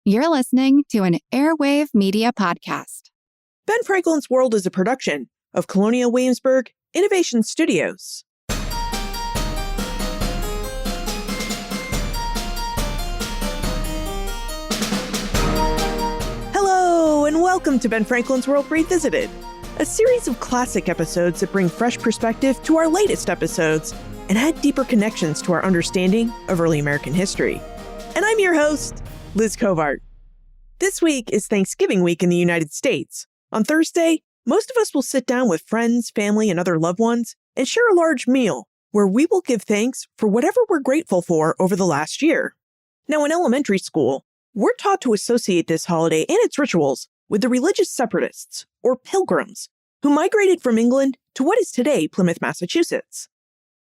You're listening to an Airwave Media Podcast. Ben Franklin's World is a production of Colonial Williamsburg Innovation Studios. Hello, and welcome to Ben Franklin's World Revisited, a series of classic episodes that bring fresh perspective to our latest episodes and add deeper connections to our understanding of early American history. And I'm your host, Liz Covart. This week is Thanksgiving week in the United States. On Thursday, most of us will sit down with friends, family, and other loved ones and share a large meal where we will give thanks for whatever we're grateful for over the last year. Now, in elementary school, we're taught to associate this holiday and its rituals with the religious separatists, or pilgrims, who migrated from England to what is today Plymouth, Massachusetts.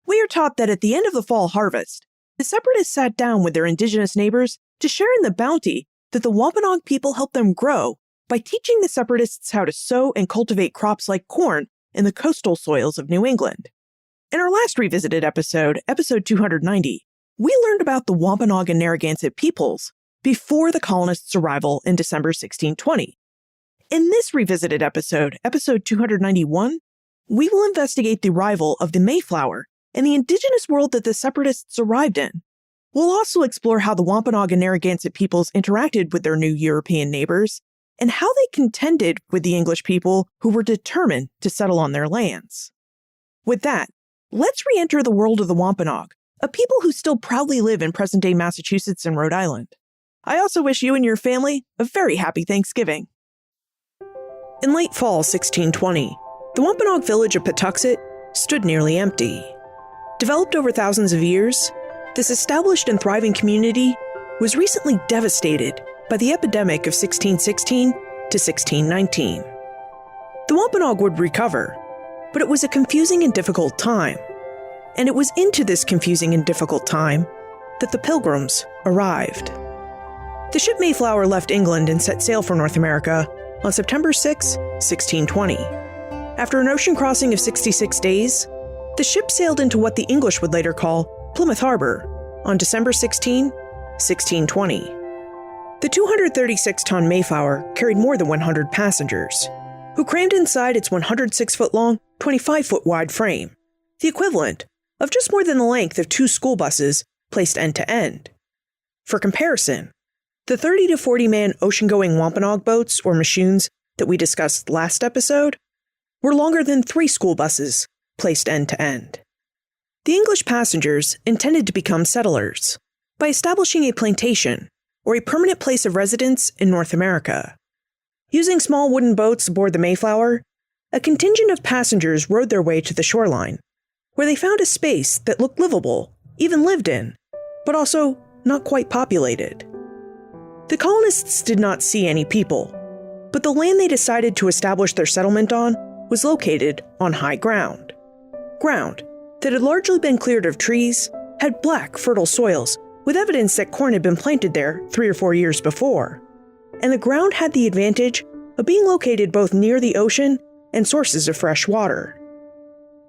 We are taught that at the end of the fall harvest, the separatists sat down with their indigenous neighbors to share in the bounty that the Wampanoag people helped them grow by teaching the separatists how to sow and cultivate crops like corn in the coastal soils of New England. In our last revisited episode, episode 290, we learned about the Wampanoag and Narragansett peoples before the colonists' arrival in December 1620. In this revisited episode, episode 291, we will investigate the arrival of the Mayflower and the indigenous world that the separatists arrived in. We'll also explore how the Wampanoag and Narragansett peoples interacted with their new European neighbors and how they contended with the English people who were determined to settle on their lands. With that, let's re-enter the world of the Wampanoag, a people who still proudly live in present-day Massachusetts and Rhode Island. I also wish you and your family a very happy Thanksgiving. In late fall 1620, the Wampanoag village of Patuxet stood nearly empty. Developed over thousands of years, this established and thriving community was recently devastated by the epidemic of 1616 to 1619. The Wampanoag would recover, but it was a confusing and difficult time. And it was into this confusing and difficult time that the Pilgrims arrived. The ship Mayflower left England and set sail for North America on September 6, 1620. After an ocean crossing of 66 days, the ship sailed into what the English would later call Plymouth Harbor on December 16, 1620. The 236-ton Mayflower carried more than 100 passengers, who crammed inside its 106-foot-long, 25-foot-wide frame, the equivalent of just more than the length of 2 school buses placed end to end. For comparison, the 30 to 40-man ocean-going Wampanoag boats, or machoons, that we discussed last episode, were longer than 3 school buses placed end to end. The English passengers intended to become settlers by establishing a plantation or a permanent place of residence in North America. Using small wooden boats aboard the Mayflower, a contingent of passengers rowed their way to the shoreline, where they found a space that looked livable, even lived in, but also not quite populated. The colonists did not see any people, but the land they decided to establish their settlement on was located on high ground. Ground that had largely been cleared of trees, had black, fertile soils, with evidence that corn had been planted there 3 or 4 years before. And the ground had the advantage of being located both near the ocean and sources of fresh water.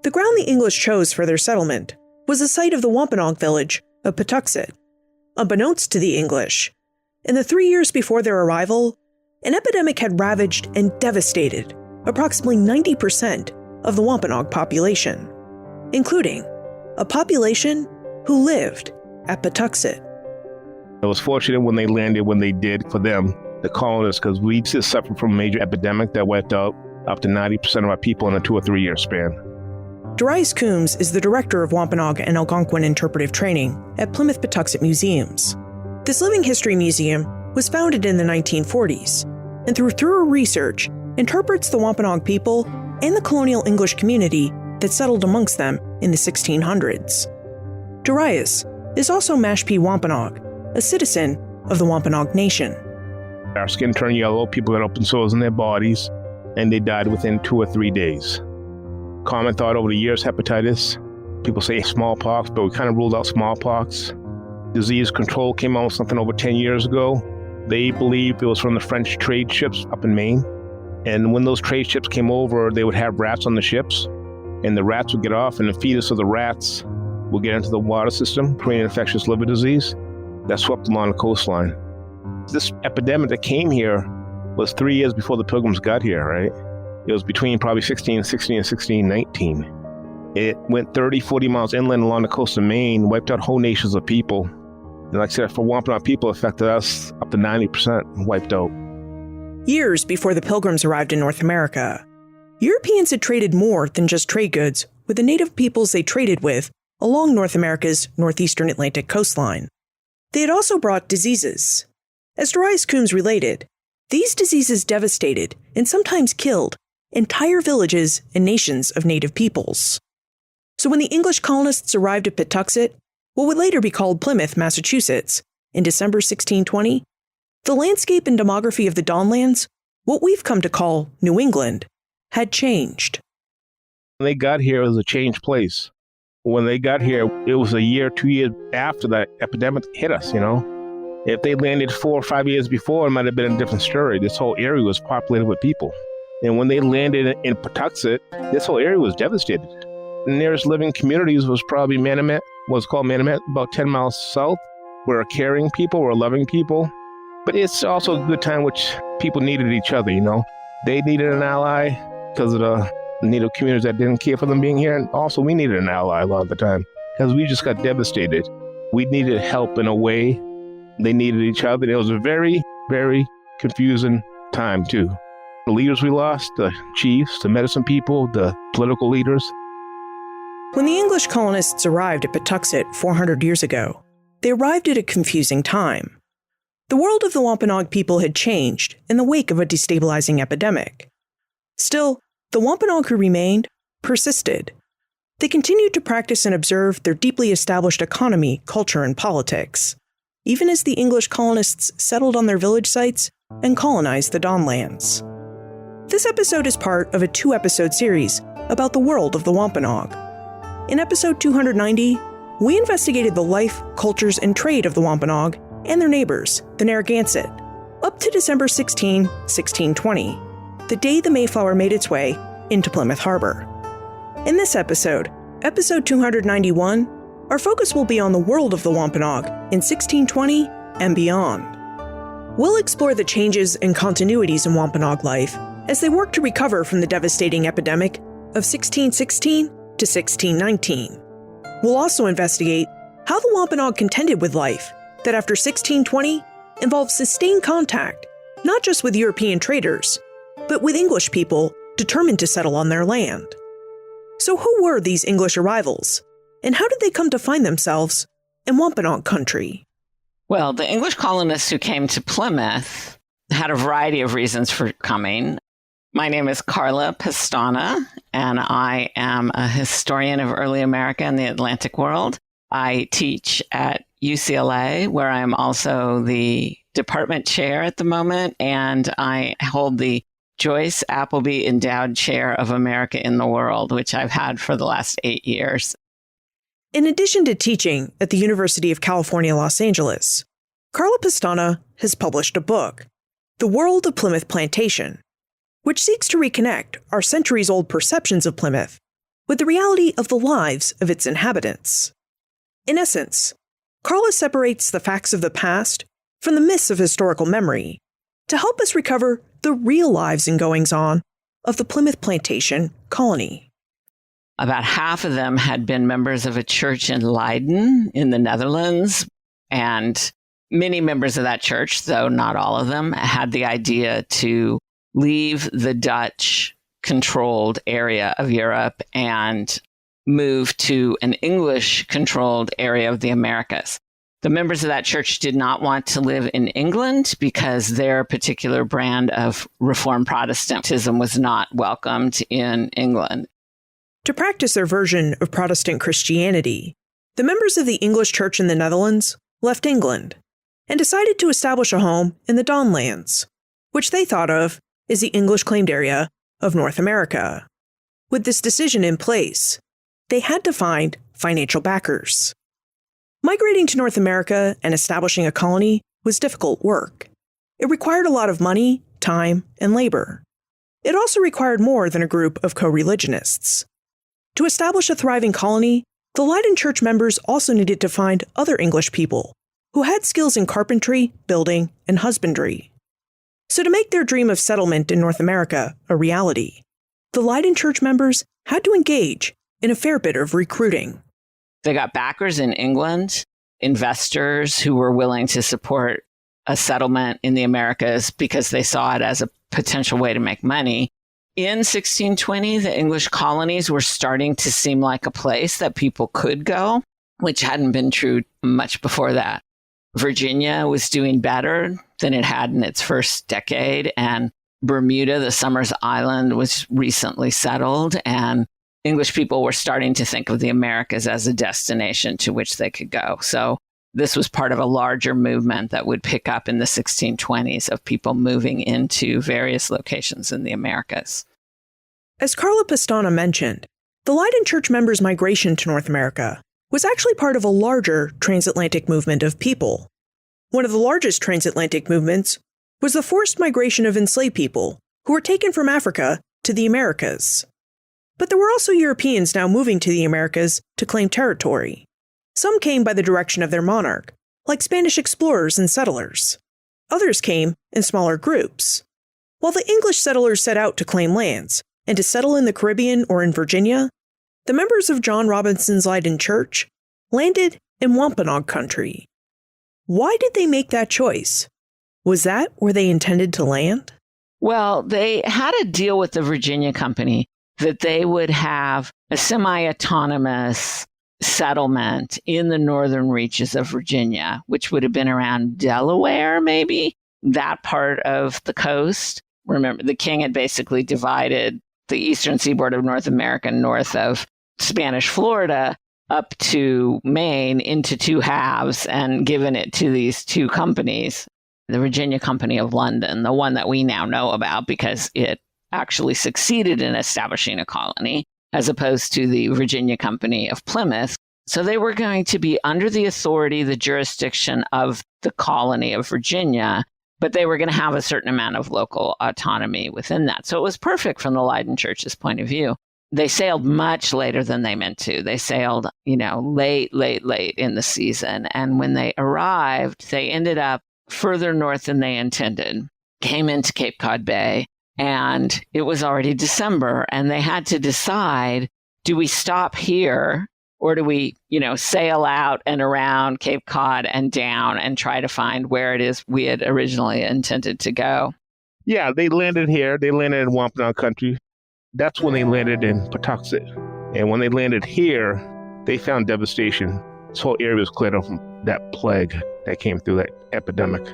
The ground the English chose for their settlement was the site of the Wampanoag village of Patuxet. Unbeknownst to the English, in the 3 years before their arrival, an epidemic had ravaged and devastated approximately 90% of the Wampanoag population, including a population who lived at Patuxet. I was fortunate when they landed when they did for them, the colonists, because we just suffered from a major epidemic that wiped out up to 90% of our people in a 2 or 3 year span. Darius Coombs is the director of Wampanoag and Algonquin interpretive training at Plymouth Patuxet Museums. This living history museum was founded in the 1940s, and through thorough research, interprets the Wampanoag people and the colonial English community that settled amongst them in the 1600s. Darius is also Mashpee Wampanoag, a citizen of the Wampanoag Nation. Our skin turned yellow, people got open sores in their bodies, and they died within 2 or 3 days. Common thought over the years, hepatitis. People say smallpox, but we kind of ruled out smallpox. Disease control came out with something over 10 years ago. They believe it was from the French trade ships up in Maine. And when those trade ships came over, they would have rats on the ships, and the rats would get off, and the fetus of the rats will get into the water system, creating infectious liver disease that swept along the coastline. This epidemic that came here was 3 years before the pilgrims got here, right? It was between probably 1616 and 1619. It went 30, 40 miles inland along the coast of Maine, wiped out whole nations of people. And like I said, for Wampanoag people, it affected us up to 90% wiped out. Years before the Pilgrims arrived in North America, Europeans had traded more than just trade goods with the native peoples they traded with along North America's northeastern Atlantic coastline. They had also brought diseases. As Darius Coombs related, these diseases devastated and sometimes killed entire villages and nations of native peoples. So when the English colonists arrived at Patuxet, what would later be called Plymouth, Massachusetts, in December 1620, the landscape and demography of the Dawnlands, what we've come to call New England, had changed. When they got here, it was a changed place. When they got here, it was a year, 2 years after that epidemic hit us, you know. If they landed 4 or 5 years before, it might have been a different story. This whole area was populated with people. And when they landed in Patuxet, this whole area was devastated. The nearest living communities was probably Manamet, what's called Manamet, about 10 miles south. We're caring people, we're loving people. But it's also a good time which people needed each other, you know. They needed an ally because of the native communities that didn't care for them being here. And also we needed an ally a lot of the time because we just got devastated. We needed help in a way. They needed each other. It was a very, very confusing time too. The leaders we lost, the chiefs, the medicine people, the political leaders. When the English colonists arrived at Patuxet 400 years ago, they arrived at a confusing time. The world of the Wampanoag people had changed in the wake of a destabilizing epidemic. Still, the Wampanoag who remained persisted. They continued to practice and observe their deeply established economy, culture, and politics, even as the English colonists settled on their village sites and colonized the Dawnlands. This episode is part of a 2-episode series about the world of the Wampanoag. In episode 290, we investigated the life, cultures, and trade of the Wampanoag and their neighbors, the Narragansett, up to December 16, 1620, the day the Mayflower made its way into Plymouth Harbor. In this episode, episode 291, our focus will be on the world of the Wampanoag in 1620 and beyond. We'll explore the changes and continuities in Wampanoag life as they work to recover from the devastating epidemic of 1616 to 1619. We'll also investigate how the Wampanoag contended with life that after 1620 involved sustained contact, not just with European traders, but with English people determined to settle on their land. So who were these English arrivals, and how did they come to find themselves in Wampanoag country? Well, the English colonists who came to Plymouth had a variety of reasons for coming. My name is Carla Pestana, and I am a historian of early America and the Atlantic world. I teach at UCLA, where I am also the department chair at the moment, and I hold the Joyce Appleby Endowed Chair of America in the World, which I've had for the last 8 years. In addition to teaching at the University of California, Los Angeles, Carla Pestana has published a book, The World of Plymouth Plantation, which seeks to reconnect our centuries-old perceptions of Plymouth with the reality of the lives of its inhabitants. In essence, Carla separates the facts of the past from the myths of historical memory to help us recover the real lives and goings-on of the Plymouth Plantation colony. About half of them had been members of a church in Leiden in the Netherlands, and many members of that church, though not all of them, had the idea to leave the Dutch-controlled area of Europe and move to an English-controlled area of the Americas. The members of that church did not want to live in England because their particular brand of Reformed Protestantism was not welcomed in England. To practice their version of Protestant Christianity, the members of the English Church in the Netherlands left England and decided to establish a home in the Dawnlands, which they thought of as the English-claimed area of North America. With this decision in place, they had to find financial backers. Migrating to North America and establishing a colony was difficult work. It required a lot of money, time, and labor. It also required more than a group of co-religionists. To establish a thriving colony, the Leiden Church members also needed to find other English people who had skills in carpentry, building, and husbandry. So to make their dream of settlement in North America a reality, the Leiden Church members had to engage in a fair bit of recruiting. They got backers in England, investors who were willing to support a settlement in the Americas because they saw it as a potential way to make money. In 1620, the English colonies were starting to seem like a place that people could go, which hadn't been true much before that. Virginia was doing better than it had in its first decade, and Bermuda, the Somers Island, was recently settled, and English people were starting to think of the Americas as a destination to which they could go. So this was part of a larger movement that would pick up in the 1620s of people moving into various locations in the Americas. As Carla Pestana mentioned, the Leiden Church members' migration to North America was actually part of a larger transatlantic movement of people. One of the largest transatlantic movements was the forced migration of enslaved people who were taken from Africa to the Americas. But there were also Europeans now moving to the Americas to claim territory. Some came by the direction of their monarch, like Spanish explorers and settlers. Others came in smaller groups. While the English settlers set out to claim lands and to settle in the Caribbean or in Virginia, the members of John Robinson's Leiden Church landed in Wampanoag country. Why did they make that choice? Was that where they intended to land? Well, they had a deal with the Virginia Company that they would have a semi-autonomous settlement in the northern reaches of Virginia, which would have been around Delaware, maybe, that part of the coast. Remember, the king had basically divided the eastern seaboard of North America north of Spanish Florida up to Maine into two halves and given it to these two companies, the Virginia Company of London, the one that we now know about because it actually succeeded in establishing a colony, as opposed to the Virginia Company of Plymouth. So they were going to be under the authority, the jurisdiction of the colony of Virginia, but they were going to have a certain amount of local autonomy within that. So it was perfect from the Leiden Church's point of view. They sailed much later than they meant to. They sailed, late in the season. And when they arrived, they ended up further north than they intended, came into Cape Cod Bay, and it was already December. And they had to decide, do we stop here or do we, sail out and around Cape Cod and down and try to find where it is we had originally intended to go? Yeah, they landed here. They landed in Wampanoag country. That's when they landed in Patuxent. And when they landed here, they found devastation. This whole area was cleared up from that plague that came through, that epidemic.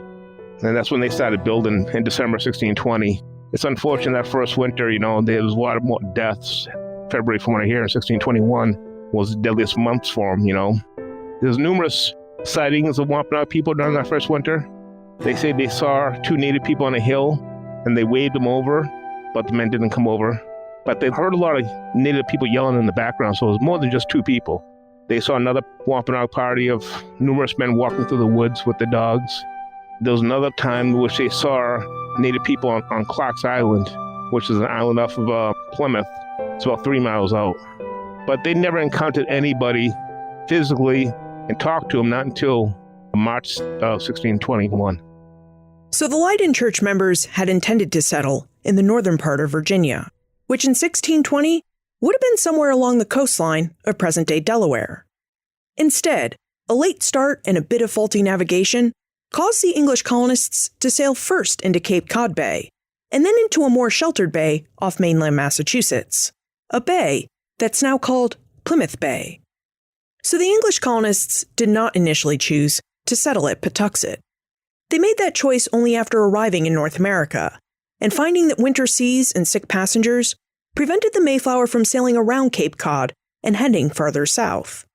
And that's when they started building in December 1620. It's unfortunate that first winter, there was a lot more deaths. February, from what I hear, in 1621 was the deadliest months for them, There's numerous sightings of Wampanoag people during that first winter. They say they saw two native people on a hill and they waved them over, but the men didn't come over. But they heard a lot of native people yelling in the background, so it was more than just two people. They saw another Wampanoag party of numerous men walking through the woods with the dogs. There was another time in which they saw native people on Clark's Island, which is an island off of Plymouth. It's about 3 miles out. But they never encountered anybody physically and talked to them, not until March of 1621. So the Leiden Church members had intended to settle in the northern part of Virginia, which in 1620 would have been somewhere along the coastline of present-day Delaware. Instead, a late start and a bit of faulty navigation caused the English colonists to sail first into Cape Cod Bay, and then into a more sheltered bay off mainland Massachusetts, a bay that's now called Plymouth Bay. So the English colonists did not initially choose to settle at Patuxent. They made that choice only after arriving in North America, and finding that winter seas and sick passengers prevented the Mayflower from sailing around Cape Cod and heading farther south.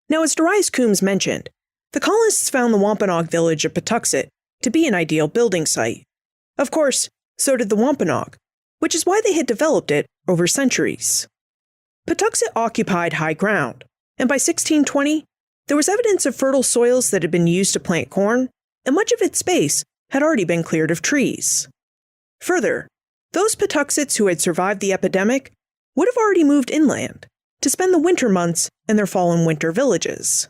Now, as Darius Coombs mentioned, the colonists found the Wampanoag village of Patuxent to be an ideal building site. Of course, so did the Wampanoag, which is why they had developed it over centuries. Patuxent occupied high ground, and by 1620, there was evidence of fertile soils that had been used to plant corn, and much of its space had already been cleared of trees. Further, those Patuxets who had survived the epidemic would have already moved inland to spend the winter months in their fall and winter villages.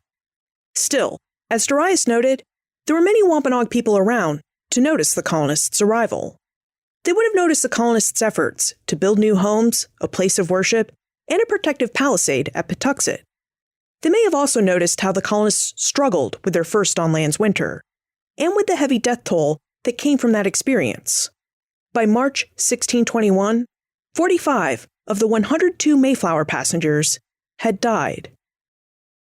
Still, As Darius noted, there were many Wampanoag people around to notice the colonists' arrival. They would have noticed the colonists' efforts to build new homes, a place of worship, and a protective palisade at Patuxet. They may have also noticed how the colonists struggled with their first on-lands winter, and with the heavy death toll that came from that experience. By March 1621, 45 of the 102 Mayflower passengers had died.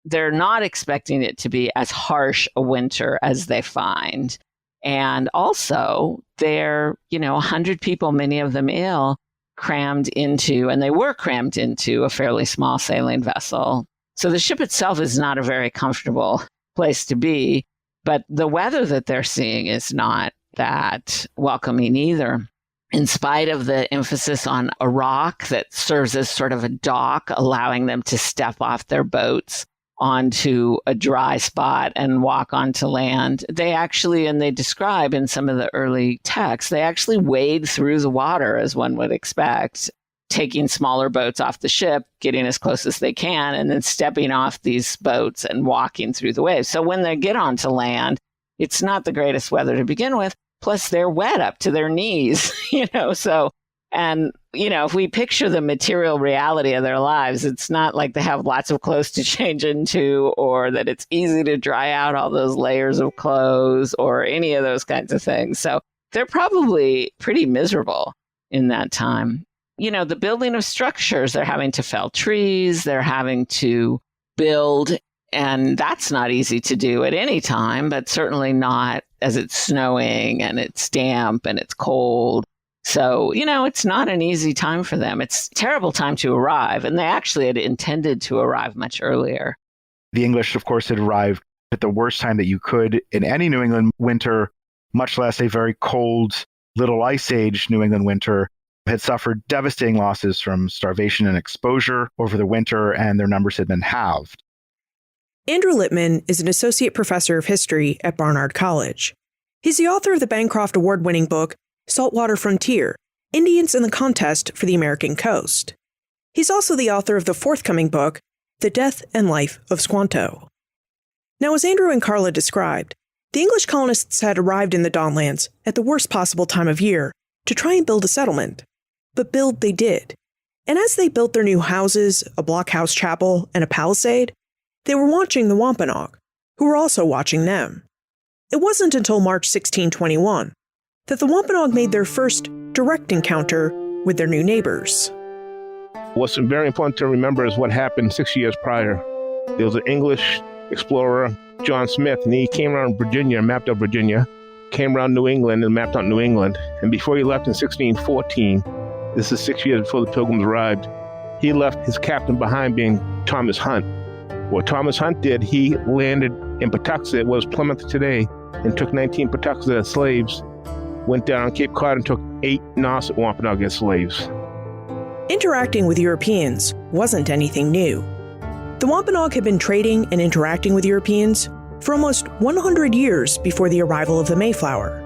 They're not expecting it to be as harsh a winter as they find. And also, they're, 100 people, many of them ill, crammed into, and they were crammed into a fairly small sailing vessel. So the ship itself is not a very comfortable place to be, but the weather that they're seeing is not that welcoming either. In spite of the emphasis on a rock that serves as sort of a dock, allowing them to step off their boats onto a dry spot and walk onto land, they actually, and they describe in some of the early texts, they actually wade through the water as one would expect, taking smaller boats off the ship, getting as close as they can, and then stepping off these boats and walking through the waves. So when they get onto land, it's not the greatest weather to begin with. Plus, they're wet up to their knees, so, and, if we picture the material reality of their lives, it's not like they have lots of clothes to change into, or that it's easy to dry out all those layers of clothes or any of those kinds of things. So they're probably pretty miserable in that time. The building of structures, they're having to fell trees, they're having to build, and that's not easy to do at any time, but certainly not as it's snowing and it's damp and it's cold. So, it's not an easy time for them. It's a terrible time to arrive, and they actually had intended to arrive much earlier. The English, of course, had arrived at the worst time that you could in any New England winter, much less a very cold, little ice age New England winter, had suffered devastating losses from starvation and exposure over the winter, and their numbers had been halved. Andrew Lippman is an associate professor of history at Barnard College. He's the author of the Bancroft Award-winning book, Saltwater Frontier, Indians in the Contest for the American Coast. He's also the author of the forthcoming book, The Death and Life of Squanto. Now, as Andrew and Carla described, the English colonists had arrived in the Dawnlands at the worst possible time of year to try and build a settlement. But build they did. And as they built their new houses, a blockhouse chapel, and a palisade, they were watching the Wampanoag, who were also watching them. It wasn't until March 1621 that the Wampanoag made their first direct encounter with their new neighbors. What's very important to remember is what happened 6 years prior. There was an English explorer, John Smith, and he came around Virginia, mapped out Virginia, came around New England and mapped out New England. And before he left in 1614, this is 6 years before the Pilgrims arrived, he left his captain behind being Thomas Hunt. What Thomas Hunt did, he landed in Patuxet, what is Plymouth today, and took 19 Patuxet as slaves, went down on Cape Cod and took 8 Nauset Wampanoag as slaves. Interacting with Europeans wasn't anything new. The Wampanoag had been trading and interacting with Europeans for almost 100 years before the arrival of the Mayflower.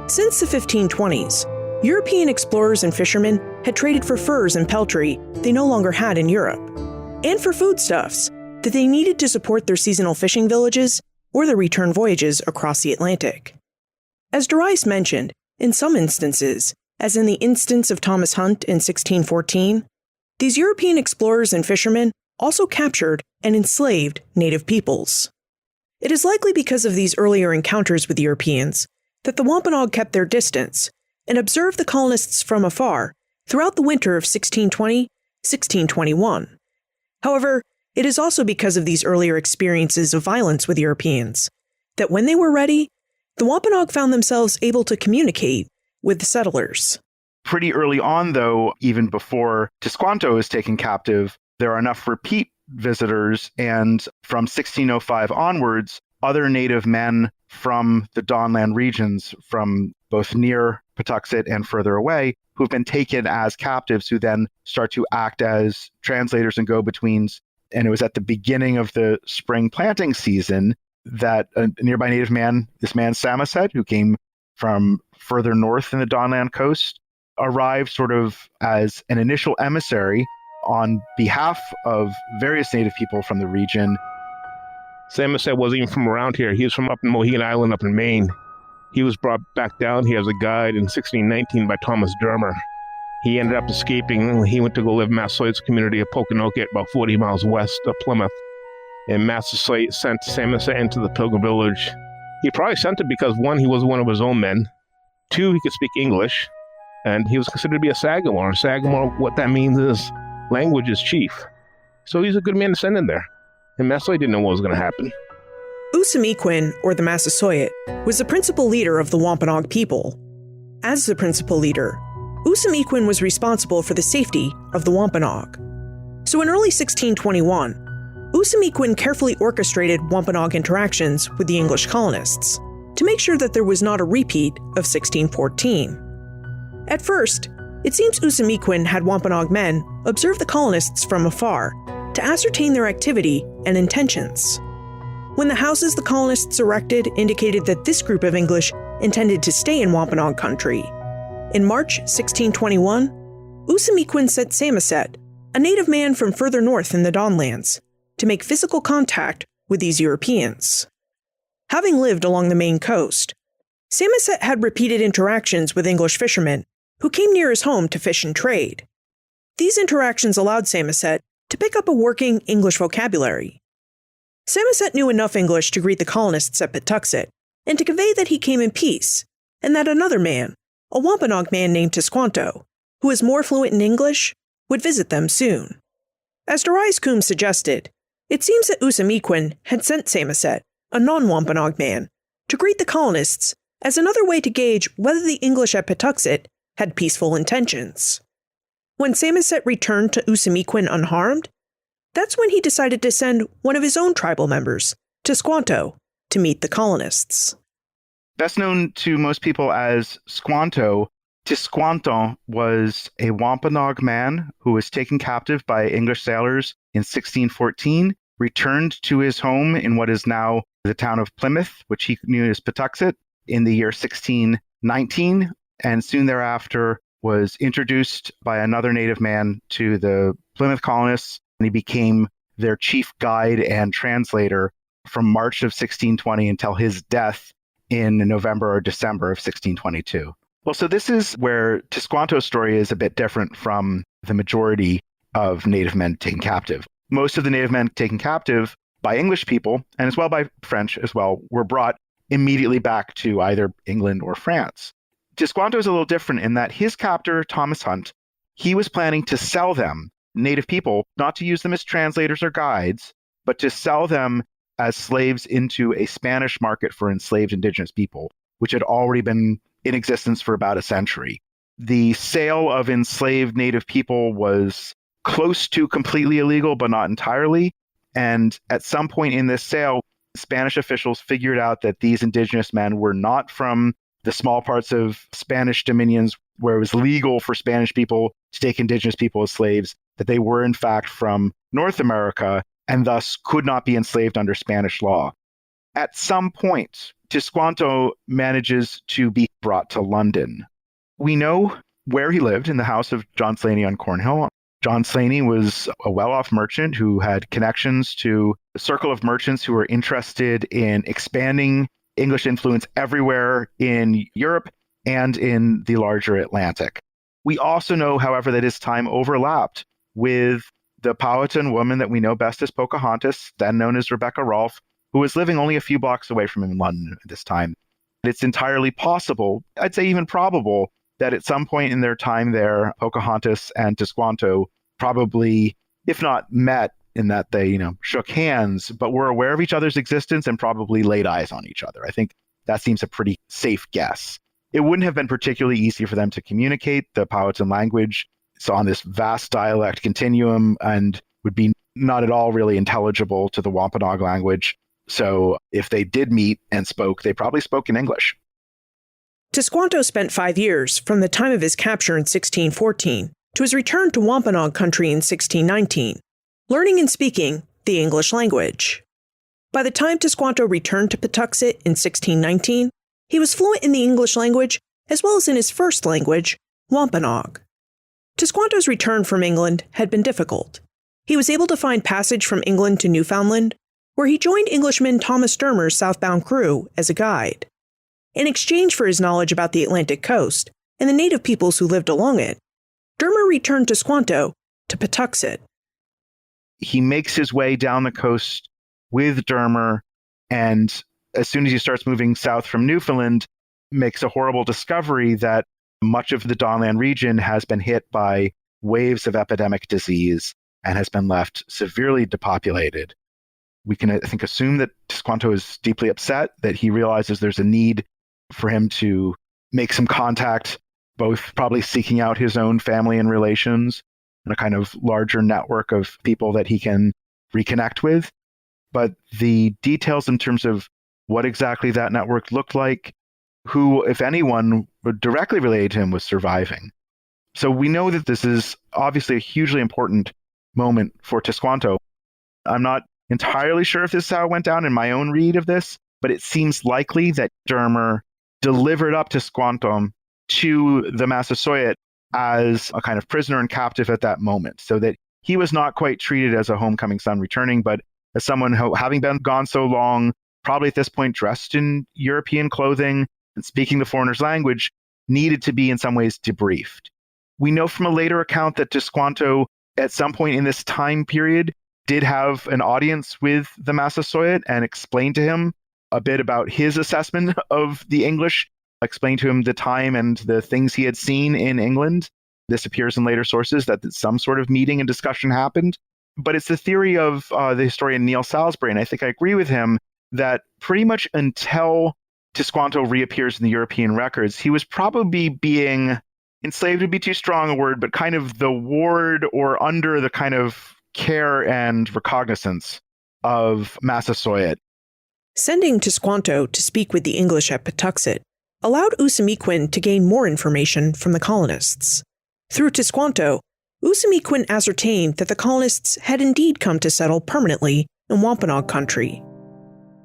Since the 1520s, European explorers and fishermen had traded for furs and peltry they no longer had in Europe, and for foodstuffs that they needed to support their seasonal fishing villages or their return voyages across the Atlantic. As Darius mentioned, in some instances, as in the instance of Thomas Hunt in 1614, these European explorers and fishermen also captured and enslaved native peoples. It is likely because of these earlier encounters with Europeans that the Wampanoag kept their distance and observed the colonists from afar throughout the winter of 1620-1621. However, it is also because of these earlier experiences of violence with Europeans that when they were ready, the Wampanoag found themselves able to communicate with the settlers. Pretty early on, though, even before Squanto is taken captive, there are enough repeat visitors, and from 1605 onwards, other native men from the Dawnland regions, from both near Patuxet and further away, who've been taken as captives, who then start to act as translators and go-betweens. And it was at the beginning of the spring planting season that a nearby native man, this man Samoset, who came from further north in the Dawnland coast, arrived sort of as an initial emissary on behalf of various native people from the region. Samoset wasn't even from around here. He was from up in Mohegan Island up in Maine. He was brought back down here as a guide in 1619 by Thomas Dermer. He ended up escaping. He went to go live in Massasoit's community of Pokanoket, about 40 miles west of Plymouth. And Massasoit sent Samoset into the Pilgrim village. He probably sent it because, one, he was one of his own men. Two, he could speak English. And he was considered to be a Sagamore. Sagamore, what that means is language is chief. So he's a good man to send in there. And Massasoit didn't know what was going to happen. Usamequin, or the Massasoit, was the principal leader of the Wampanoag people. As the principal leader, Usamequin was responsible for the safety of the Wampanoag. So in early 1621, Usamequin carefully orchestrated Wampanoag interactions with the English colonists to make sure that there was not a repeat of 1614. At first, it seems Usamequin had Wampanoag men observe the colonists from afar to ascertain their activity and intentions. When the houses the colonists erected indicated that this group of English intended to stay in Wampanoag country, in March 1621, Usamequin sent Samoset, a native man from further north in the Dawnlands, to make physical contact with these Europeans. Having lived along the Maine coast, Samoset had repeated interactions with English fishermen who came near his home to fish and trade. These interactions allowed Samoset to pick up a working English vocabulary. Samoset knew enough English to greet the colonists at Patuxet and to convey that he came in peace, and that another man, a Wampanoag man named Tisquanto, who was more fluent in English, would visit them soon. As Darius Coombs suggested, it seems that Usamequin had sent Samoset, a non-Wampanoag man, to greet the colonists as another way to gauge whether the English at Patuxet had peaceful intentions. When Samoset returned to Usamequin unharmed, that's when he decided to send one of his own tribal members, Tisquanto, to meet the colonists. Best known to most people as Squanto, Tisquanto was a Wampanoag man who was taken captive by English sailors in 1614, returned to his home in what is now the town of Plymouth, which he knew as Patuxet, in the year 1619, and soon thereafter was introduced by another native man to the Plymouth colonists, and he became their chief guide and translator from March of 1620 until his death in November or December of 1622. Well, so this is where Tisquanto's story is a bit different from the majority of native men taken captive. Most of the native men taken captive by English people, and as well by French as well, were brought immediately back to either England or France. Tisquanto is a little different in that his captor, Thomas Hunt, he was planning to sell them, native people, not to use them as translators or guides, but to sell them as slaves into a Spanish market for enslaved indigenous people, which had already been in existence for about a century. The sale of enslaved native people was close to completely illegal, but not entirely. And at some point in this sale, Spanish officials figured out that these indigenous men were not from the small parts of Spanish dominions where it was legal for Spanish people to take indigenous people as slaves, that they were in fact from North America and thus could not be enslaved under Spanish law. At some point, Tisquanto manages to be brought to London. We know where he lived, in the house of John Slaney on Cornhill. John Slaney was a well-off merchant who had connections to a circle of merchants who were interested in expanding English influence everywhere in Europe and in the larger Atlantic. We also know, however, that his time overlapped with the Powhatan woman that we know best as Pocahontas, then known as Rebecca Rolfe, who was living only a few blocks away from him in London at this time. It's entirely possible, I'd say even probable, that at some point in their time there, Pocahontas and Tisquanto probably, if not met, in that they, shook hands, but were aware of each other's existence and probably laid eyes on each other. I think that seems a pretty safe guess. It wouldn't have been particularly easy for them to communicate. The Powhatan language is on this vast dialect continuum and would be not at all really intelligible to the Wampanoag language. So if they did meet and spoke, they probably spoke in English. Tisquanto spent 5 years from the time of his capture in 1614 to his return to Wampanoag country in 1619, learning and speaking the English language. By the time Tisquanto returned to Patuxet in 1619, he was fluent in the English language as well as in his first language, Wampanoag. Tisquanto's return from England had been difficult. He was able to find passage from England to Newfoundland, where he joined Englishman Thomas Dermer's southbound crew as a guide. In exchange for his knowledge about the Atlantic coast and the native peoples who lived along it, Dermer returned to Squanto to Patuxet. He makes his way down the coast with Dermer, and as soon as he starts moving south from Newfoundland, makes a horrible discovery that much of the Dawnland region has been hit by waves of epidemic disease and has been left severely depopulated. We can, I think, assume that Squanto is deeply upset, that he realizes there's a need for him to make some contact, both probably seeking out his own family and relations and a kind of larger network of people that he can reconnect with. But the details in terms of what exactly that network looked like, who, if anyone, directly related to him was surviving. So we know that this is obviously a hugely important moment for Tisquanto. I'm not entirely sure if this is how it went down in my own read of this, but it seems likely that Dermer delivered up Tisquantum to the Massasoit as a kind of prisoner and captive at that moment, so that he was not quite treated as a homecoming son returning, but as someone who, having been gone so long, probably at this point dressed in European clothing and speaking the foreigner's language, needed to be in some ways debriefed. We know from a later account that Tisquanto, at some point in this time period, did have an audience with the Massasoit and explained to him a bit about his assessment of the English, explained to him the time and the things he had seen in England. This appears in later sources that some sort of meeting and discussion happened. But it's the theory of the historian Neil Salisbury, and I think I agree with him, that pretty much until Tisquanto reappears in the European records, he was probably being enslaved would be too strong a word, but kind of the ward or under the kind of care and recognizance of Massasoit. Sending Tisquanto to speak with the English at Patuxet allowed Usamiquin to gain more information from the colonists. Through Tisquanto, Usamiquin ascertained that the colonists had indeed come to settle permanently in Wampanoag country.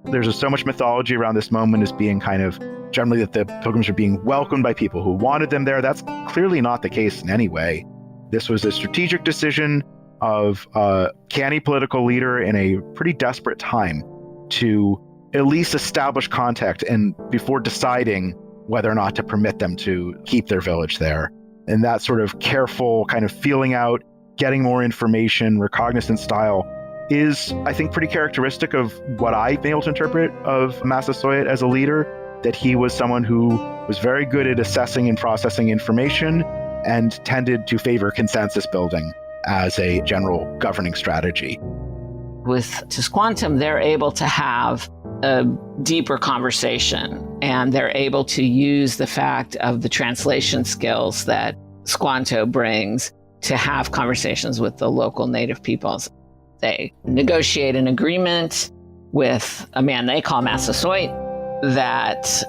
There's so much mythology around this moment as being kind of generally that the Pilgrims are being welcomed by people who wanted them there. That's clearly not the case in any way. This was a strategic decision of a canny political leader in a pretty desperate time to at least establish contact and before deciding whether or not to permit them to keep their village there. And that sort of careful kind of feeling out, getting more information, recognizant style is, I think, pretty characteristic of what I've been able to interpret of Massasoit as a leader, that he was someone who was very good at assessing and processing information and tended to favor consensus building as a general governing strategy. With Tisquantum, they're able to have a deeper conversation, and they're able to use the fact of the translation skills that Squanto brings to have conversations with the local native peoples. They negotiate an agreement with a man they call Massasoit that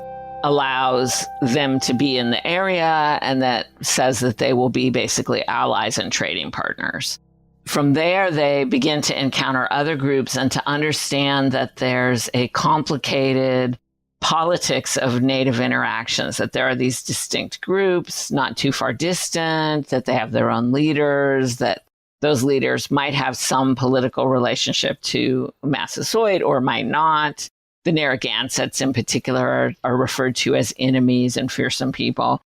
allows them to be in the area and that says that they will be basically allies and trading partners. From there, they begin to encounter other groups and to understand that there's a complicated politics of native interactions, that there are these distinct groups not too far distant, that they have their own leaders, that those leaders might have some political relationship to Massasoit or might not. The Narragansetts in particular are referred to as enemies and fearsome people.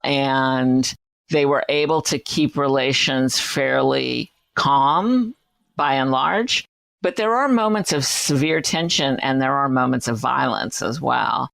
And they were able to keep relations fairly calm by and large, but there are moments of severe tension and there are moments of violence as well.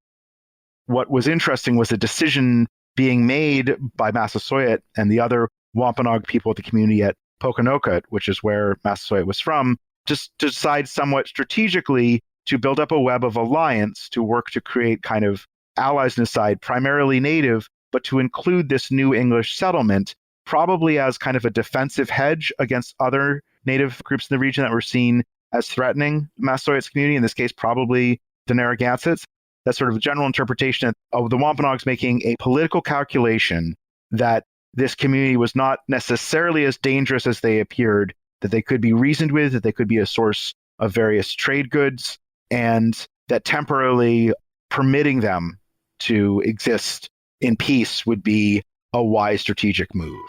What was interesting was a decision being made by Massasoit and the other Wampanoag people at the community at Pokanoket, which is where Massasoit was from, just to decide somewhat strategically to build up a web of alliance to work to create kind of allies in the side, primarily native, but to include this new English settlement, probably as kind of a defensive hedge against other native groups in the region that were seen as threatening Massasoit's community, in this case, probably the Narragansetts. That's sort of a general interpretation of the Wampanoags making a political calculation that this community was not necessarily as dangerous as they appeared, that they could be reasoned with, that they could be a source of various trade goods, and that temporarily permitting them to exist in peace would be a wise strategic move.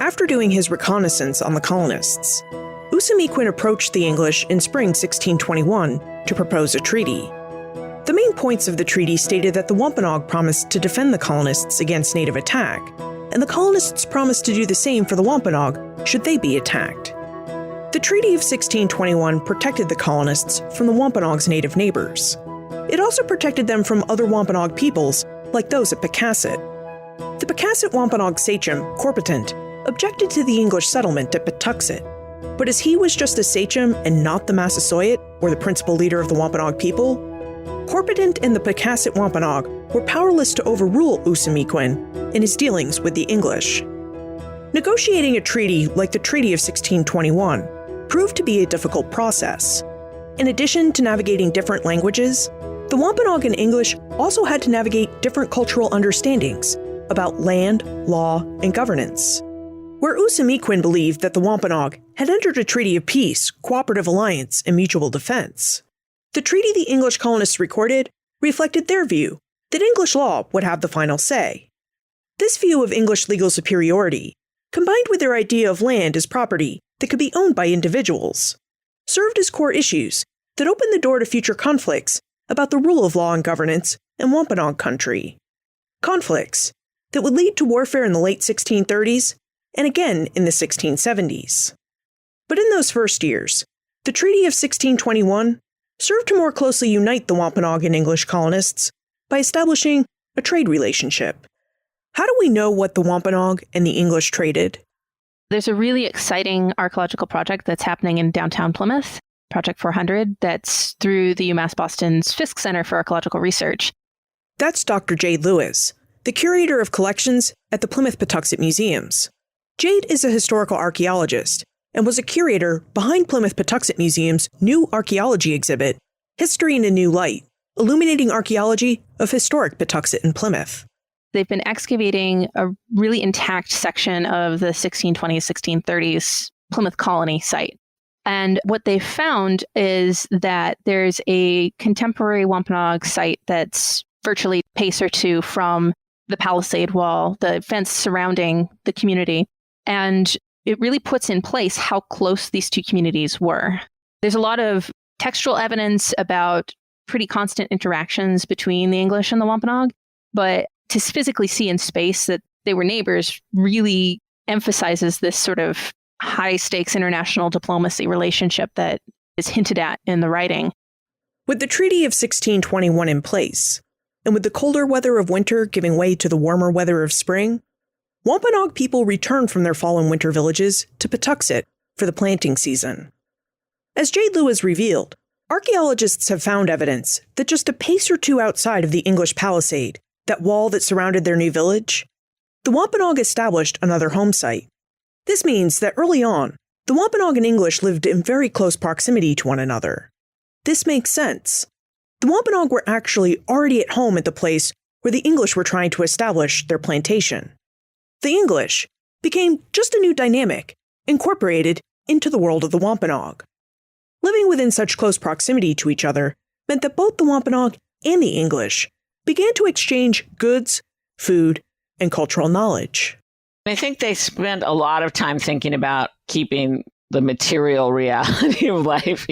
After doing his reconnaissance on the colonists, Usamequin approached the English in spring 1621 to propose a treaty. The main points of the treaty stated that the Wampanoag promised to defend the colonists against native attack, and the colonists promised to do the same for the Wampanoag should they be attacked. The Treaty of 1621 protected the colonists from the Wampanoag's native neighbors. It also protected them from other Wampanoag peoples, like those at Pecasset. The Pecasset Wampanoag sachem, Corpotant, objected to the English settlement at Patuxet, but as he was just a sachem and not the Massasoit, or the principal leader of the Wampanoag people, Corpotant and the Pecasset Wampanoag were powerless to overrule Usamequin in his dealings with the English. Negotiating a treaty like the Treaty of 1621 proved to be a difficult process. In addition to navigating different languages, the Wampanoag and English also had to navigate different cultural understandings about land, law, and governance. Where Usamequin believed that the Wampanoag had entered a treaty of peace, cooperative alliance, and mutual defense, the treaty the English colonists recorded reflected their view that English law would have the final say. This view of English legal superiority, combined with their idea of land as property that could be owned by individuals, served as core issues that opened the door to future conflicts about the rule of law and governance in Wampanoag country. Conflicts that would lead to warfare in the late 1630s and again in the 1670s. But in those first years, the Treaty of 1621 served to more closely unite the Wampanoag and English colonists by establishing a trade relationship. How do we know what the Wampanoag and the English traded? There's a really exciting archaeological project that's happening in downtown Plymouth, Project 400, that's through the UMass Boston's Fisk Center for Archaeological Research. That's Dr. Jade Lewis, the curator of collections at the Plymouth Patuxet Museums. Jade is a historical archaeologist and was a curator behind Plymouth Patuxet Museum's new archaeology exhibit, History in a New Light, illuminating archaeology of historic Patuxet and Plymouth. They've been excavating a really intact section of the 1620s, 1630s Plymouth colony site. And what they found is that there's a contemporary Wampanoag site that's virtually a pace or two from the palisade wall, the fence surrounding the community. And it really puts in place how close these two communities were. There's a lot of textual evidence about pretty constant interactions between the English and the Wampanoag, but to physically see in space that they were neighbors really emphasizes this sort of high-stakes international diplomacy relationship that is hinted at in the writing. With the Treaty of 1621 in place, and with the colder weather of winter giving way to the warmer weather of spring, Wampanoag people returned from their fall and winter villages to Patuxet for the planting season. As Jade Lewis revealed, archaeologists have found evidence that just a pace or two outside of the English palisade, that wall that surrounded their new village, the Wampanoag established another home site. This means that early on, the Wampanoag and English lived in very close proximity to one another. This makes sense. The Wampanoag were actually already at home at the place where the English were trying to establish their plantation. The English became just a new dynamic, incorporated into the world of the Wampanoag. Living within such close proximity to each other meant that both the Wampanoag and the English began to exchange goods, food, and cultural knowledge. I think they spent a lot of time thinking about keeping the material reality of life,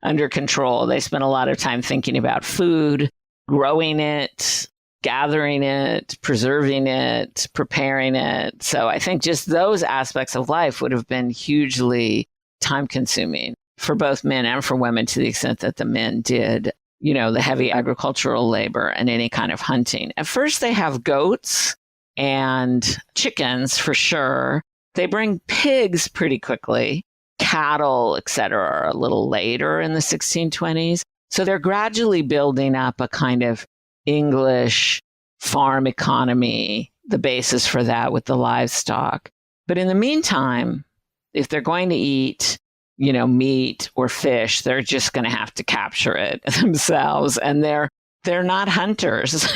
under control. They spent a lot of time thinking about food, growing it, gathering it, preserving it, preparing it. So I think just those aspects of life would have been hugely time-consuming for both men and for women, to the extent that the men did, the heavy agricultural labor and any kind of hunting. At first, they have goats and chickens for sure. They bring pigs pretty quickly. Cattle, et cetera, are a little later in the 1620s. So they're gradually building up a kind of English farm economy, the basis for that with the livestock. But in the meantime, if they're going to eat, meat or fish, they're just going to have to capture it themselves. And they're not hunters.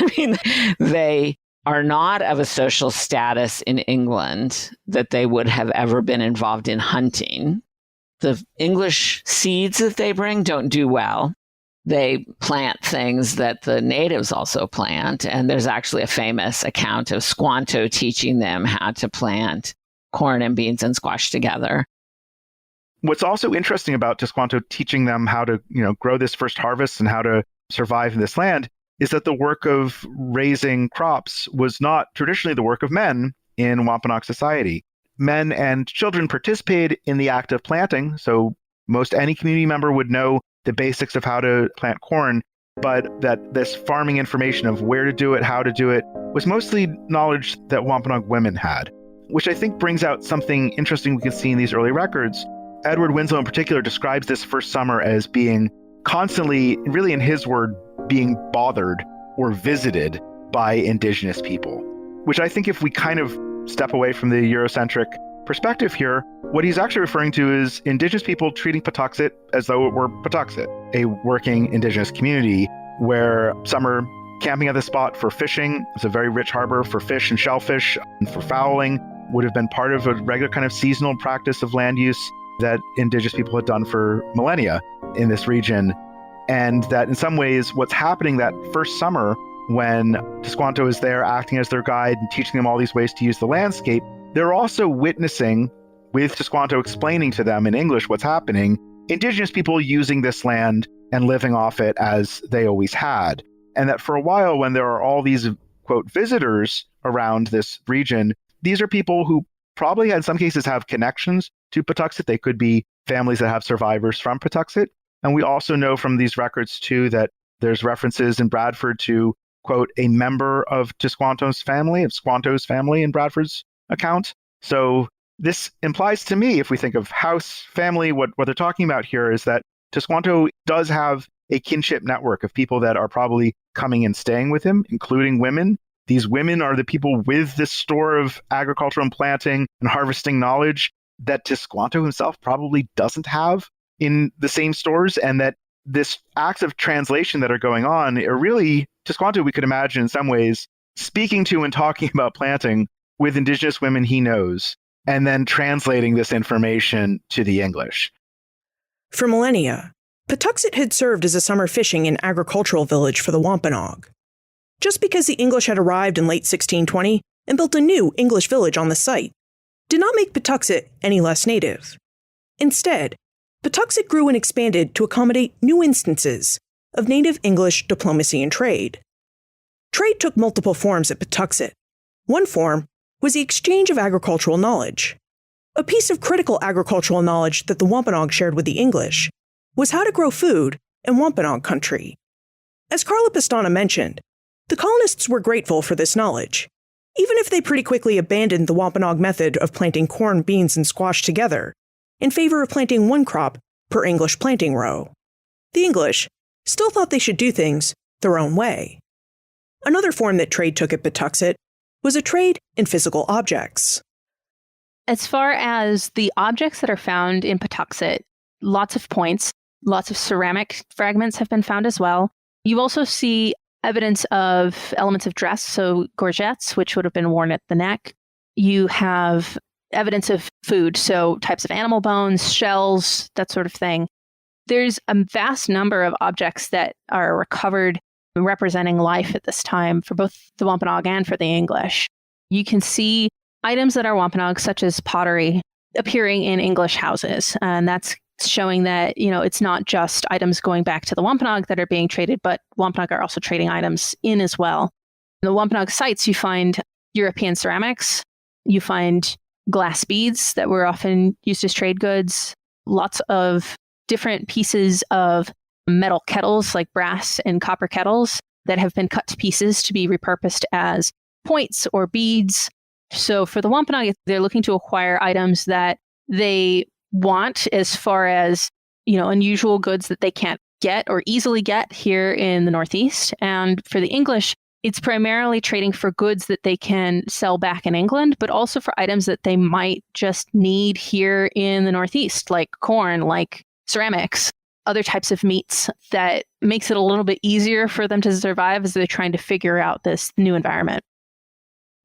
They are not of a social status in England that they would have ever been involved in hunting. The English seeds that they bring don't do well. They plant things that the natives also plant. And there's actually a famous account of Squanto teaching them how to plant corn and beans and squash together. What's also interesting about Tisquanto teaching them how to, grow this first harvest and how to survive in this land is that the work of raising crops was not traditionally the work of men in Wampanoag society. Men and children participated in the act of planting, so most any community member would know the basics of how to plant corn, but that this farming information of where to do it, how to do it, was mostly knowledge that Wampanoag women had, which I think brings out something interesting we can see in these early records. Edward Winslow in particular describes this first summer as being constantly, really in his word, being bothered or visited by Indigenous people, which I think if we kind of step away from the Eurocentric perspective here, what he's actually referring to is Indigenous people treating Patuxet as though it were Patuxet, a working Indigenous community where some are camping at the spot for fishing. It's a very rich harbor for fish and shellfish and for fowling, would have been part of a regular kind of seasonal practice of land use that Indigenous people had done for millennia in this region. And that in some ways, what's happening that first summer when Tisquanto is there acting as their guide and teaching them all these ways to use the landscape, they're also witnessing, with Tisquanto explaining to them in English what's happening, Indigenous people using this land and living off it as they always had. And that for a while, when there are all these, quote, visitors around this region, these are people who probably in some cases have connections to Patuxet. They could be families that have survivors from Patuxet. And we also know from these records, too, that there's references in Bradford to, quote, a member of Squanto's family in Bradford's account. So this implies to me, if we think of house, family, what they're talking about here is that Tisquanto does have a kinship network of people that are probably coming and staying with him, including women. These women are the people with this store of agricultural and planting and harvesting knowledge that Tisquanto himself probably doesn't have in the same stores, and that this acts of translation that are going on are really, Tisquanto, we could imagine in some ways, speaking to and talking about planting with Indigenous women he knows, and then translating this information to the English. For millennia, Patuxet had served as a summer fishing and agricultural village for the Wampanoag. Just because the English had arrived in late 1620 and built a new English village on the site did not make Patuxet any less native. Instead, Patuxet grew and expanded to accommodate new instances of native English diplomacy and trade. Trade took multiple forms at Patuxet. One form was the exchange of agricultural knowledge. A piece of critical agricultural knowledge that the Wampanoag shared with the English was how to grow food in Wampanoag country. As Carla Pestana mentioned, the colonists were grateful for this knowledge, even if they pretty quickly abandoned the Wampanoag method of planting corn, beans, and squash together in favor of planting one crop per English planting row. The English still thought they should do things their own way. Another form that trade took at Patuxet was a trade in physical objects. As far as the objects that are found in Patuxet, lots of points, lots of ceramic fragments have been found as well. You also see evidence of elements of dress, so gorgets, which would have been worn at the neck. You have evidence of food, so types of animal bones, shells, that sort of thing. There's a vast number of objects that are recovered representing life at this time for both the Wampanoag and for the English. You can see items that are Wampanoag, such as pottery, appearing in English houses. And that's showing that, it's not just items going back to the Wampanoag that are being traded, but Wampanoag are also trading items in as well. In the Wampanoag sites, you find European ceramics, you find glass beads that were often used as trade goods, lots of different pieces of metal kettles like brass and copper kettles that have been cut to pieces to be repurposed as points or beads. So for the Wampanoag, they're looking to acquire items that they want as far as, unusual goods that they can't get or easily get here in the Northeast. And for the English, it's primarily trading for goods that they can sell back in England, but also for items that they might just need here in the Northeast, like corn, like ceramics, other types of meats that makes it a little bit easier for them to survive as they're trying to figure out this new environment.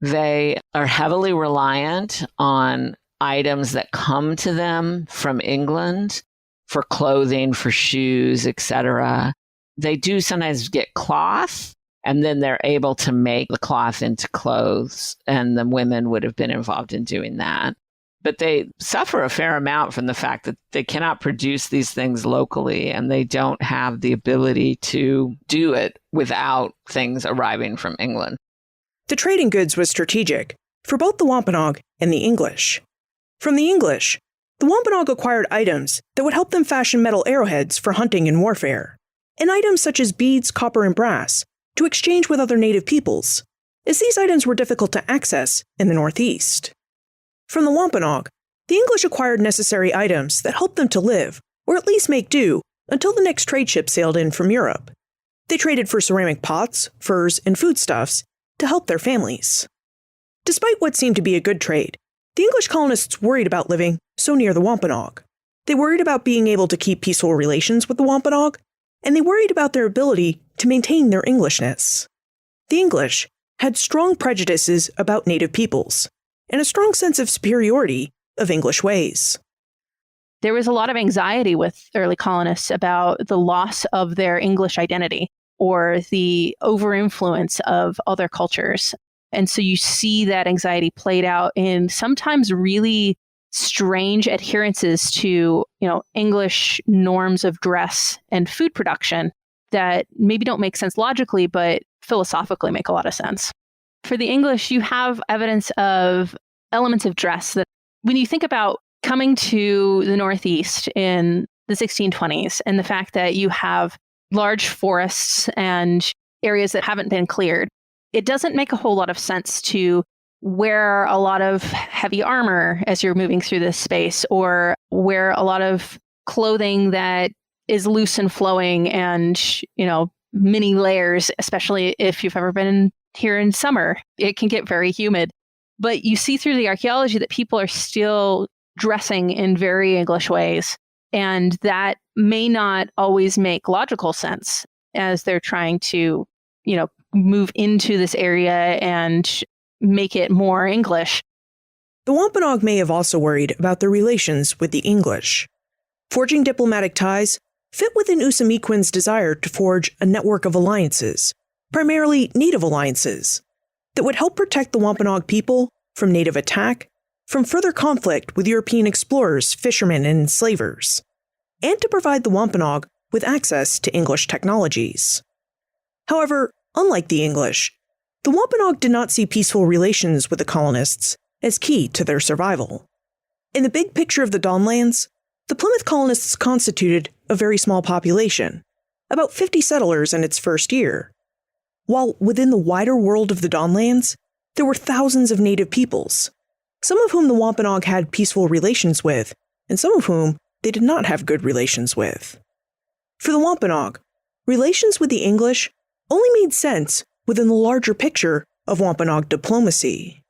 They are heavily reliant on items that come to them from England for clothing, for shoes, etc. They do sometimes get cloth, and then they're able to make the cloth into clothes, and the women would have been involved in doing that. But they suffer a fair amount from the fact that they cannot produce these things locally, and they don't have the ability to do it without things arriving from England. The trade in goods was strategic for both the Wampanoag and the English. From the English, the Wampanoag acquired items that would help them fashion metal arrowheads for hunting and warfare, and items such as beads, copper, and brass to exchange with other native peoples, as these items were difficult to access in the Northeast. From the Wampanoag, the English acquired necessary items that helped them to live, or at least make do, until the next trade ship sailed in from Europe. They traded for ceramic pots, furs, and foodstuffs to help their families. Despite what seemed to be a good trade, the English colonists worried about living so near the Wampanoag. They worried about being able to keep peaceful relations with the Wampanoag, and they worried about their ability to maintain their Englishness. The English had strong prejudices about native peoples, and a strong sense of superiority of English ways. There was a lot of anxiety with early colonists about the loss of their English identity or the over-influence of other cultures. And so you see that anxiety played out in sometimes really strange adherences to, English norms of dress and food production that maybe don't make sense logically, but philosophically make a lot of sense. For the English, you have evidence of elements of dress that when you think about coming to the Northeast in the 1620s and the fact that you have large forests and areas that haven't been cleared, it doesn't make a whole lot of sense to wear a lot of heavy armor as you're moving through this space, or wear a lot of clothing that is loose and flowing and, many layers, especially if you've ever been here in summer. It can get very humid. But you see through the archaeology that people are still dressing in very English ways. And that may not always make logical sense as they're trying to, move into this area and make it more English. The Wampanoag may have also worried about their relations with the English. Forging diplomatic ties fit within Usamequin's desire to forge a network of alliances, primarily native alliances, that would help protect the Wampanoag people from native attack, from further conflict with European explorers, fishermen, and enslavers, and to provide the Wampanoag with access to English technologies. However, unlike the English, the Wampanoag did not see peaceful relations with the colonists as key to their survival. In the big picture of the Dawnlands, the Plymouth colonists constituted a very small population, about 50 settlers in its first year, while within the wider world of the Dawnlands, there were thousands of native peoples, some of whom the Wampanoag had peaceful relations with, and some of whom they did not have good relations with. For the Wampanoag, relations with the English only made sense within the larger picture of Wampanoag diplomacy.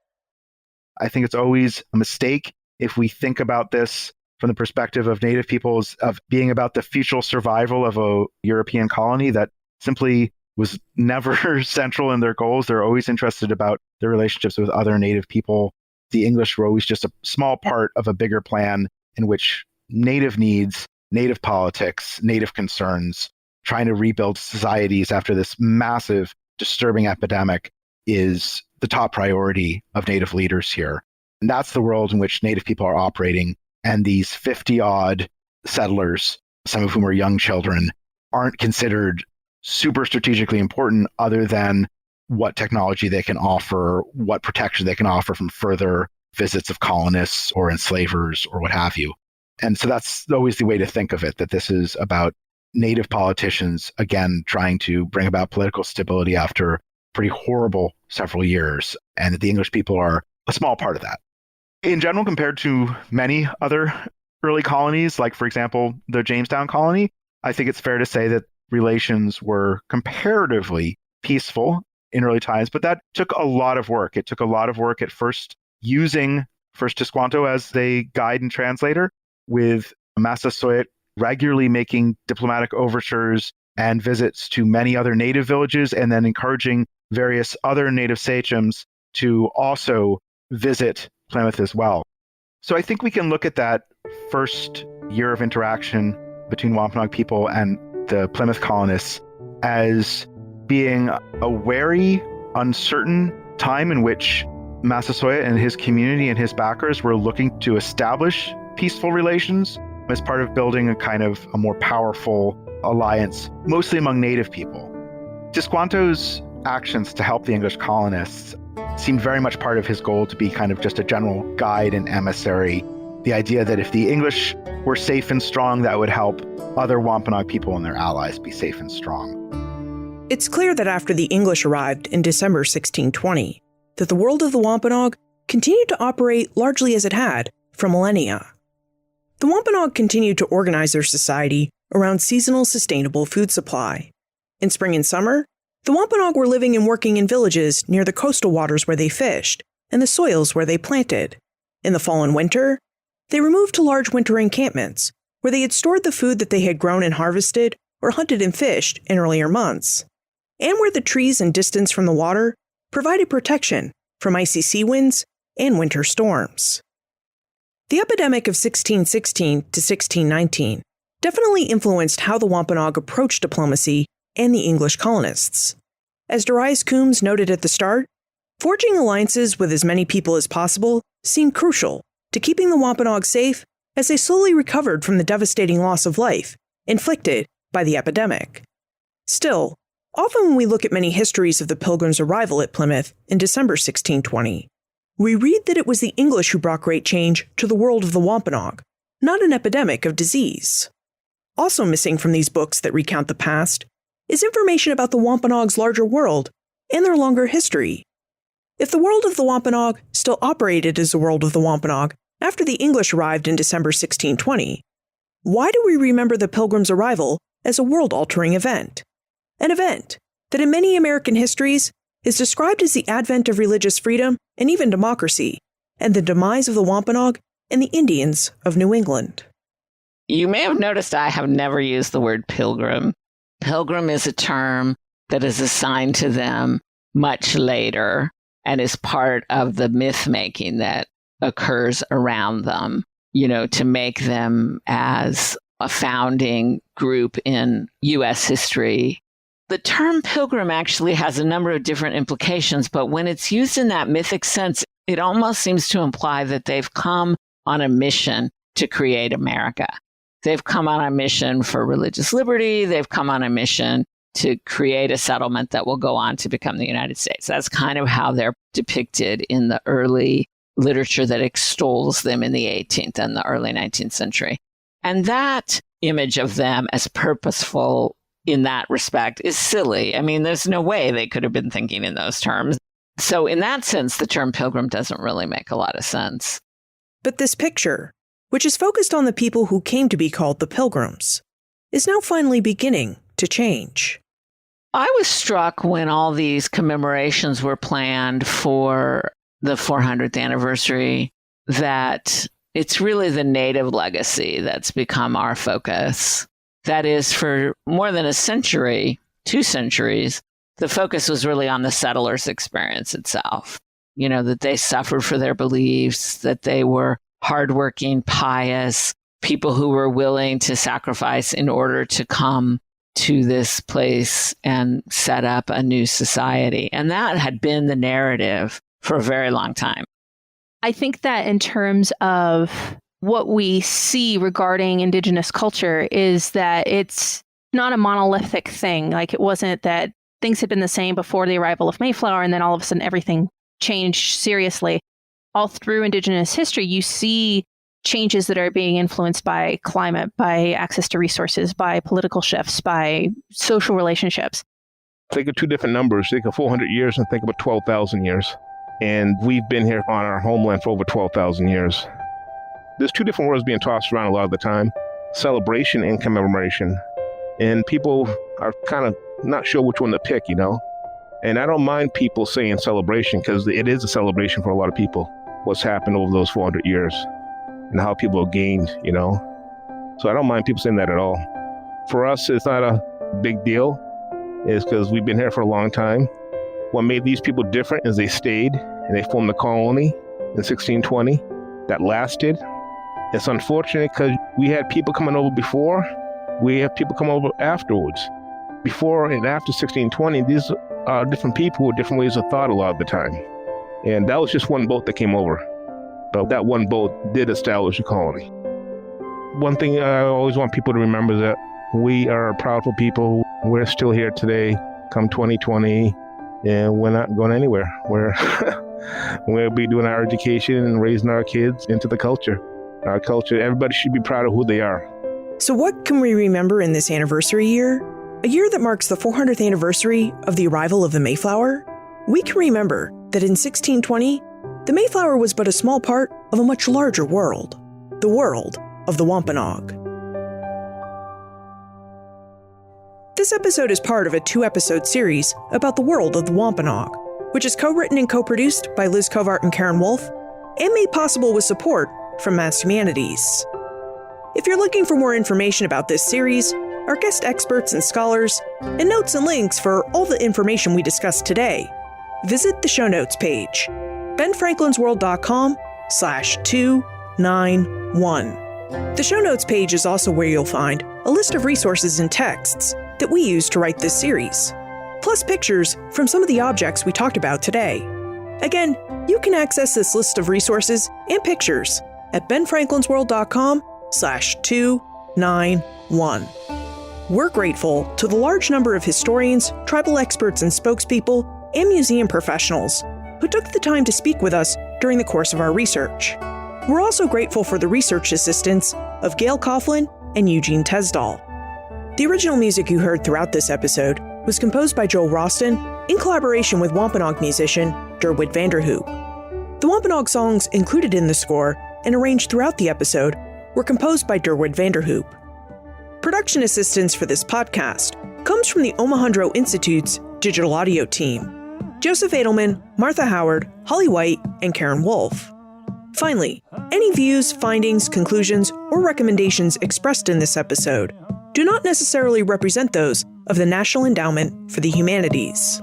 I think it's always a mistake if we think about this from the perspective of native peoples of being about the future survival of a European colony that simply was never central in their goals. They're always interested about their relationships with other native people. The English were always just a small part of a bigger plan in which native needs, native politics, native concerns, trying to rebuild societies after this massive, disturbing epidemic is the top priority of native leaders here. And that's the world in which native people are operating. And these 50-odd settlers, some of whom are young children, aren't considered super strategically important other than what technology they can offer, what protection they can offer from further visits of colonists or enslavers or what have you. And so that's always the way to think of it, that this is about native politicians, again, trying to bring about political stability after pretty horrible several years, and that the English people are a small part of that. In general, compared to many other early colonies, like, for example, the Jamestown colony, I think it's fair to say that relations were comparatively peaceful in early times, but that took a lot of work. It took a lot of work at first using First Tisquanto as a guide and translator, with Massasoit regularly making diplomatic overtures and visits to many other native villages, and then encouraging various other native sachems to also visit Plymouth as well. So I think we can look at that first year of interaction between Wampanoag people and the Plymouth colonists as being a wary, uncertain time in which Massasoit and his community and his backers were looking to establish peaceful relations as part of building a more powerful alliance, mostly among native people. Desquanto's actions to help the English colonists seemed very much part of his goal to be kind of just a general guide and emissary. The idea that if the English were safe and strong, that would help other Wampanoag people and their allies be safe and strong. It's clear that after the English arrived in December 1620, that the world of the Wampanoag continued to operate largely as it had for millennia. The Wampanoag continued to organize their society around seasonal sustainable food supply. In spring and summer, the Wampanoag were living and working in villages near the coastal waters where they fished and the soils where they planted. In the fall and winter, they removed to large winter encampments where they had stored the food that they had grown and harvested or hunted and fished in earlier months, and where the trees and distance from the water provided protection from icy sea winds and winter storms. The epidemic of 1616 to 1619 definitely influenced how the Wampanoag approached diplomacy and the English colonists. As Darius Coombs noted at the start, forging alliances with as many people as possible seemed crucial to keeping the Wampanoag safe as they slowly recovered from the devastating loss of life inflicted by the epidemic. Still, often when we look at many histories of the Pilgrims' arrival at Plymouth in December 1620, we read that it was the English who brought great change to the world of the Wampanoag, not an epidemic of disease. Also missing from these books that recount the past is information about the Wampanoag's larger world and their longer history. If the world of the Wampanoag still operated as the world of the Wampanoag after the English arrived in December 1620, why do we remember the Pilgrims' arrival as a world-altering event? An event that in many American histories is described as the advent of religious freedom and even democracy, and the demise of the Wampanoag and the Indians of New England. You may have noticed I have never used the word pilgrim. Pilgrim is a term that is assigned to them much later and is part of the myth-making that occurs around them, to make them as a founding group in U.S. history. The term pilgrim actually has a number of different implications, but when it's used in that mythic sense, it almost seems to imply that they've come on a mission to create America. They've come on a mission for religious liberty. They've come on a mission to create a settlement that will go on to become the United States. That's kind of how they're depicted in the early literature that extols them in the 18th and the early 19th century. And that image of them as purposeful in that respect is silly. I mean, there's no way they could have been thinking in those terms. So in that sense, the term pilgrim doesn't really make a lot of sense. But this picture, which is focused on the people who came to be called the Pilgrims, is now finally beginning to change. I was struck when all these commemorations were planned for the 400th anniversary that it's really the Native legacy that's become our focus. That is, for more than a century, 2 centuries, the focus was really on the settlers' experience itself. That they suffered for their beliefs, that they were hardworking, pious people who were willing to sacrifice in order to come to this place and set up a new society. And that had been the narrative for a very long time. I think that in terms of what we see regarding Indigenous culture is that it's not a monolithic thing. Like, it wasn't that things had been the same before the arrival of Mayflower and then all of a sudden everything changed seriously. All through Indigenous history, you see changes that are being influenced by climate, by access to resources, by political shifts, by social relationships. Think of 2 different numbers. Think of 400 years and think about 12,000 years. And we've been here on our homeland for over 12,000 years. There's 2 different words being tossed around a lot of the time: celebration and commemoration. And people are kind of not sure which one to pick, And I don't mind people saying celebration because it is a celebration for a lot of people, what's happened over those 400 years and how people have gained, So I don't mind people saying that at all. For us, it's not a big deal. It's because we've been here for a long time. What made these people different is they stayed and they formed a colony in 1620 that lasted. It's unfortunate because we had people coming over before, we have people come over afterwards. Before and after 1620, these are different people with different ways of thought a lot of the time. And that was just one boat that came over. But that one boat did establish a colony. One thing I always want people to remember is that we are a proudful people. We're still here today, come 2020, and we're not going anywhere. We'll be doing our education and raising our kids into the culture. Our culture, everybody should be proud of who they are. So what can we remember in this anniversary year? A year that marks the 400th anniversary of the arrival of the Mayflower? We can remember that in 1620, the Mayflower was but a small part of a much larger world, the world of the Wampanoag. This episode is part of a 2-episode series about the world of the Wampanoag, which is co-written and co-produced by Liz Covart and Karen Wolf, and made possible with support from Mass Humanities. If you're looking for more information about this series, our guest experts and scholars, and notes and links for all the information we discussed today, visit the show notes page, benfranklinsworld.com/291. The show notes page is also where you'll find a list of resources and texts that we use to write this series, plus pictures from some of the objects we talked about today. Again, you can access this list of resources and pictures at benfranklinsworld.com/291. We're grateful to the large number of historians, tribal experts and spokespeople, and museum professionals who took the time to speak with us during the course of our research. We're also grateful for the research assistance of Gail Coughlin and Eugene Tesdall. The original music you heard throughout this episode was composed by Joel Roston in collaboration with Wampanoag musician Durward Vanderhoop. The Wampanoag songs included in the score and arranged throughout the episode were composed by Durward Vanderhoop. Production assistance for this podcast comes from the Omohundro Institute's digital audio team: Joseph Edelman, Martha Howard, Holly White, and Karen Wolf. Finally, any views, findings, conclusions, or recommendations expressed in this episode do not necessarily represent those of the National Endowment for the Humanities.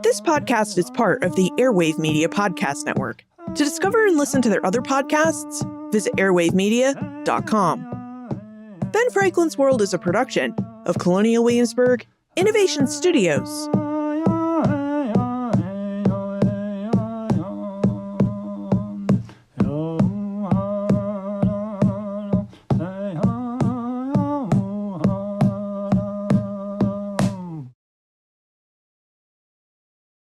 This podcast is part of the Airwave Media Podcast Network. To discover and listen to their other podcasts, visit airwavemedia.com. Ben Franklin's World is a production of Colonial Williamsburg Innovation Studios.